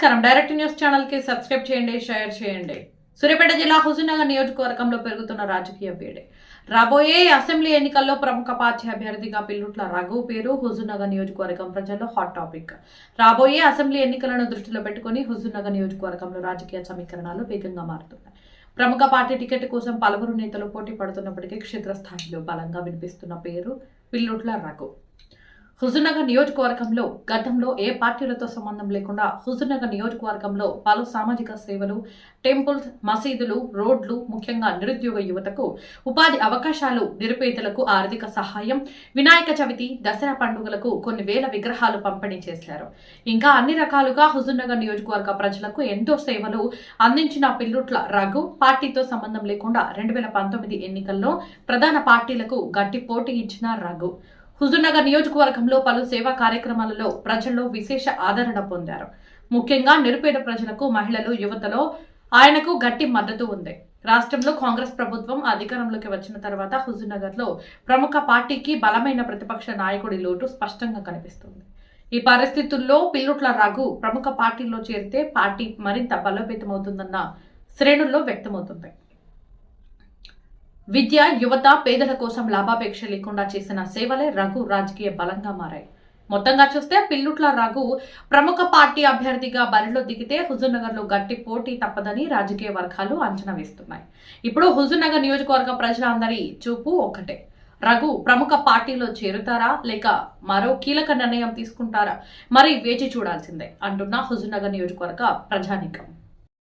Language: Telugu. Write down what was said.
నమస్కారం. డైరెక్ట్ న్యూస్ ఛానల్ కి సబ్స్క్రైబ్ చేయండి, షేర్ చేయండి. సూర్యాపేట జిల్లా హుజూర్నగర్ నియోజకవర్గంలో పెరుగుతున్న రాజకీయ వేడి. రాబోయే అసెంబ్లీ ఎన్నికల్లో ప్రముఖ పార్టీ అభ్యర్థిగా పిల్లుట్ల రఘు పేరు హుజూర్నగర్ నియోజకవర్గం ప్రజల్లో హాట్ టాపిక్. రాబోయే అసెంబ్లీ ఎన్నికలను దృష్టిలో పెట్టుకుని హుజూర్నగర్ నియోజకవర్గంలో రాజకీయ సమీకరణాలు వేగంగా మారుతున్నాయి. ప్రముఖ పార్టీ టికెట్ కోసం పలువురు నేతలు పోటీ పడుతున్నప్పటికీ క్షేత్రస్థాయిలో బలంగా వినిపిస్తున్న పేరు పిల్లుట్ల రఘు. హుజూర్నగర్ నియోజకవర్గంలో గతంలో ఏ పార్టీలతో సంబంధం లేకుండా హుజూర్నగర్ నియోజకవర్గంలో పలు సామాజిక సేవలు, టెంపుల్స్, మసీదులు, రోడ్లు, ముఖ్యంగా నిరుద్యోగ యువతకు ఉపాధి అవకాశాలు, నిరుపేదలకు ఆర్థిక సహాయం, వినాయక చవితి, దసరా పండుగలకు కొన్ని వేల విగ్రహాలు పంపిణీ చేశారు. ఇంకా అన్ని రకాలుగా హుజూర్నగర్ నియోజకవర్గ ప్రజలకు ఎంతో సేవలు అందించిన పిల్లుట్ల రఘు పార్టీతో సంబంధం లేకుండా 2019 ఎన్నికల్లో ప్రధాన పార్టీలకు గట్టి పోటీ ఇచ్చిన రఘు హుజూర్నగర్ నియోజకవర్గంలో పలు సేవా కార్యక్రమాలలో ప్రజల్లో విశేష ఆదరణ పొందారు. ముఖ్యంగా నిరుపేద ప్రజలకు, మహిళలు, యువతలో ఆయనకు గట్టి మద్దతు ఉంది. రాష్ట్రంలో కాంగ్రెస్ ప్రభుత్వం అధికారంలోకి వచ్చిన తర్వాత హుజూర్నగర్ లో ప్రముఖ పార్టీకి బలమైన ప్రతిపక్ష నాయకుడి లోటు స్పష్టంగా కనిపిస్తుంది. ఈ పరిస్థితుల్లో పిల్లుట్ల రఘు ప్రముఖ పార్టీలో చేరితే పార్టీ మరింత బలోపేతమవుతుందన్న శ్రేణుల్లో వ్యక్తమవుతుంది. విద్య, యువత, పేదల కోసం లాభాపేక్ష లేకుండా చేసిన సేవలే రఘు రాజకీయ బలంగా మారాయి. మొత్తంగా చూస్తే పిల్లుట్ల రఘు ప్రముఖ పార్టీ అభ్యర్థిగా బరిలో దిగితే హుజూర్నగర్ లో గట్టి పోటీ తప్పదని రాజకీయ వర్గాలు అంచనా వేస్తున్నాయి. ఇప్పుడు హుజూర్నగర్ నియోజకవర్గ ప్రజలందరి చూపు ఒక్కటే. రఘు ప్రముఖ పార్టీలో చేరుతారా లేక మరో కీలక నిర్ణయం తీసుకుంటారా మరి వేచి చూడాల్సిందే అంటున్న హుజూర్నగర్ నియోజకవర్గ ప్రజానీకం.